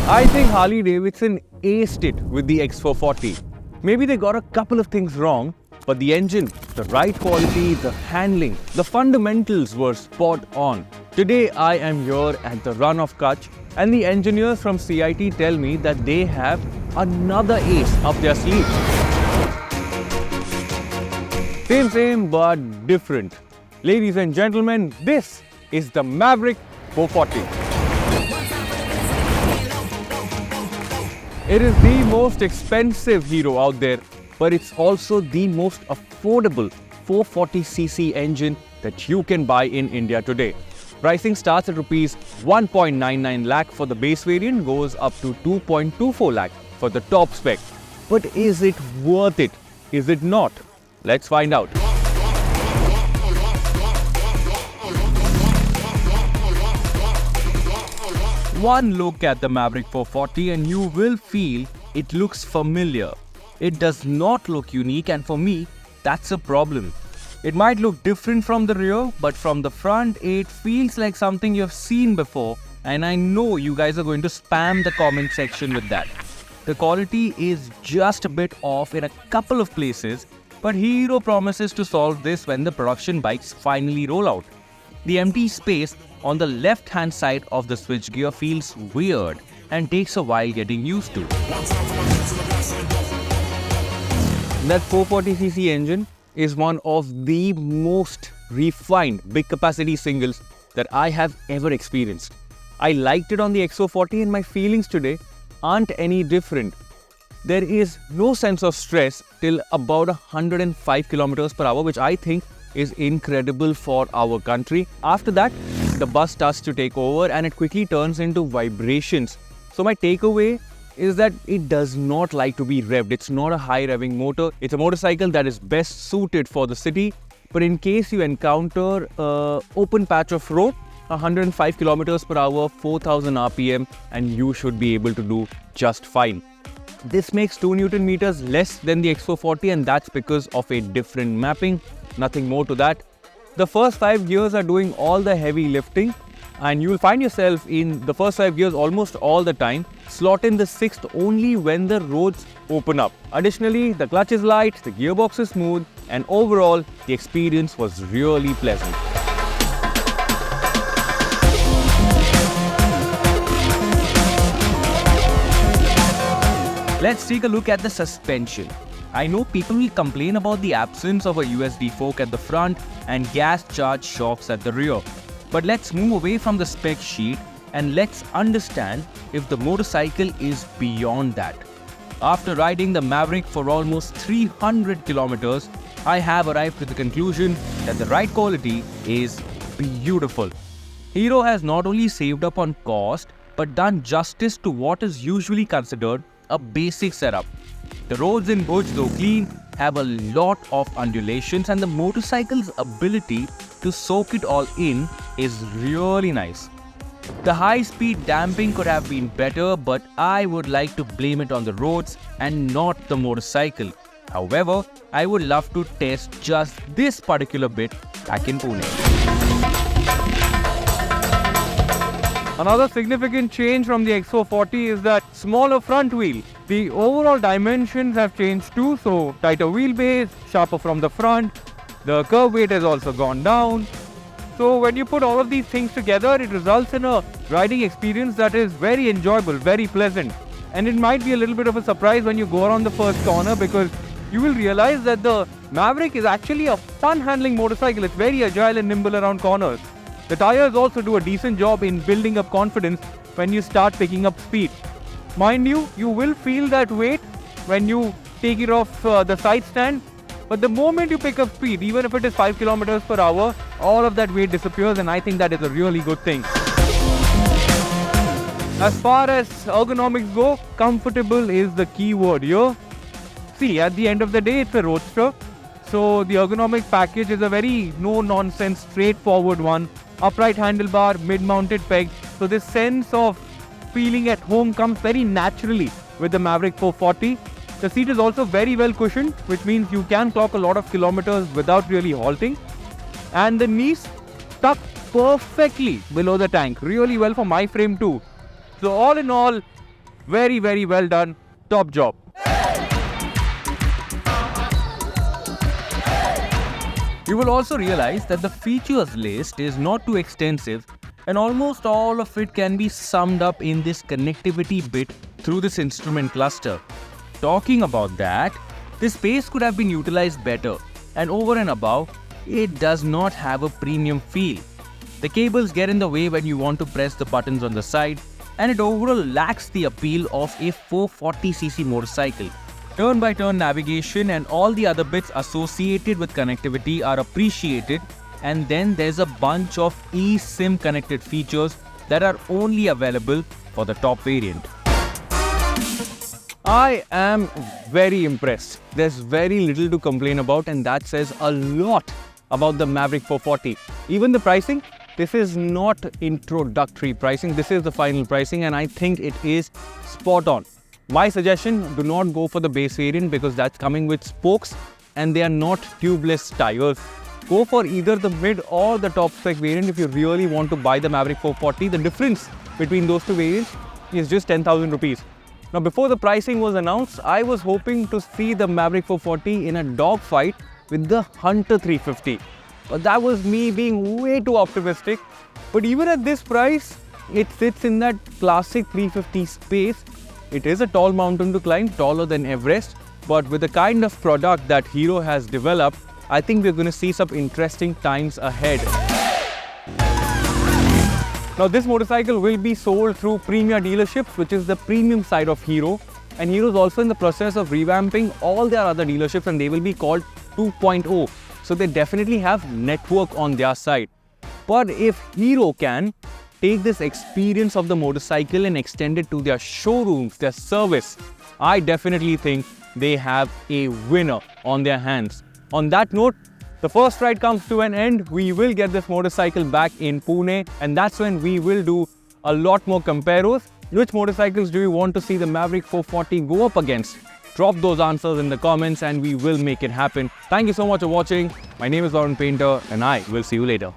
I think Harley Davidson aced it with the X440. Maybe they got a couple of things wrong, but the engine, the ride quality, the handling, the fundamentals were spot on. Today I am here at the Rann Of Kutch, and the engineers from CIT tell me that they have another ace up their sleeve. Same but different. Ladies and gentlemen, this is the Mavrick 440. It is the most expensive Hero out there, but it's also the most affordable 440cc engine that you can buy in India today. Pricing starts at rupees 1.99 lakh for the base variant, goes up to 2.24 lakh for the top spec. But is it worth it? Is it not? Let's find out. One look at the Mavrick 440 and you will feel it looks familiar. It does not look unique, and for me, that's a problem. It might look different from the rear, but from the front, it feels like something you've seen before, and I know you guys are going to spam the comment section with that. The quality is just a bit off in a couple of places, but Hero promises to solve this when the production bikes finally roll out. The empty space on the left-hand side of the switchgear feels weird and takes a while getting used to. That 440cc engine is one of the most refined big capacity singles that I have ever experienced. I liked it on the X440 and my feelings today aren't any different. There is no sense of stress till about 105 kilometers per hour, which I think is incredible for our country. After that, the bus starts to take over and it quickly turns into vibrations. So my takeaway is that it does not like to be revved. It's not a high revving motor. It's a motorcycle that is best suited for the city. But in case you encounter an open patch of road, 105 kilometers per hour, 4000 RPM, and you should be able to do just fine. This makes 2 Newton meters less than the X440, and that's because of a different mapping. Nothing more to that. The first 5 gears are doing all the heavy lifting, and you will find yourself in the first 5 gears almost all the time. Slot in the 6th only when the roads open up. Additionally, the clutch is light, the gearbox is smooth, and overall, the experience was really pleasant. Let's take a look at the suspension. I know people will complain about the absence of a USD fork at the front and gas charge shocks at the rear. But let's move away from the spec sheet and let's understand if the motorcycle is beyond that. After riding the Mavrick for almost 300 kilometers, I have arrived to the conclusion that the ride quality is beautiful. Hero has not only saved up on cost, but done justice to what is usually considered a basic setup. The roads in Bhuj, though clean, have a lot of undulations, and the motorcycle's ability to soak it all in is really nice. The high-speed damping could have been better, but I would like to blame it on the roads and not the motorcycle. However, I would love to test just this particular bit back in Pune. Another significant change from the X440 is that smaller front wheel. The overall dimensions have changed too, so tighter wheelbase, sharper from the front, the curb weight has also gone down. So when you put all of these things together, it results in a riding experience that is very enjoyable, very pleasant. And it might be a little bit of a surprise when you go around the first corner, because you will realize that the Mavrick is actually a fun handling motorcycle. It's very agile and nimble around corners. The tires also do a decent job in building up confidence when you start picking up speed. Mind you, you will feel that weight when you take it off the side stand, but the moment you pick up speed, even if it is 5 kilometers per hour, all of that weight disappears, and I think that is a really good thing. As far as ergonomics go, comfortable is the key word here. See, at the end of the day, it's a roadster, so the ergonomic package is a very no-nonsense, straightforward one. Upright handlebar, mid-mounted peg, so this sense of feeling at home comes very naturally with the Mavrick 440. The seat is also very well cushioned, which means you can clock a lot of kilometers without really halting. And the knees stuck perfectly below the tank, really well for my frame too. So all in all, Very, very well done. Top job. You will also realize that the features list is not too extensive and almost all of it can be summed up in this connectivity bit through this instrument cluster. Talking about that, this space could have been utilized better, and over and above, it does not have a premium feel. The cables get in the way when you want to press the buttons on the side, and it overall lacks the appeal of a 440cc motorcycle. Turn-by-turn navigation and all the other bits associated with connectivity are appreciated, and then there's a bunch of eSIM connected features that are only available for the top variant. I am very impressed. There's very little to complain about, and that says a lot about the Mavrick 440. Even the pricing, this is not introductory pricing, this is the final pricing, and I think it is spot on. My suggestion, do not go for the base variant because that's coming with spokes and they are not tubeless tires. Go for either the mid or the top spec variant if you really want to buy the Mavrick 440. The difference between those two variants is just 10,000 rupees. Now, before the pricing was announced, I was hoping to see the Mavrick 440 in a dogfight with the Hunter 350. But that was me being way too optimistic. But even at this price, it sits in that classic 350 space. It is a tall mountain to climb, taller than Everest. But with the kind of product that Hero has developed, I think we're going to see some interesting times ahead. Now, this motorcycle will be sold through Premier dealerships, which is the premium side of Hero. And Hero is also in the process of revamping all their other dealerships, and they will be called 2.0. So they definitely have network on their side. But if Hero can take this experience of the motorcycle and extend it to their showrooms, their service, I definitely think they have a winner on their hands. On that note, the first ride comes to an end. We will get this motorcycle back in Pune, and that's when we will do a lot more comparos. Which motorcycles do you want to see the Mavrick 440 go up against? Drop those answers in the comments and we will make it happen. Thank you so much for watching. My name is Varun Painter and I will see you later.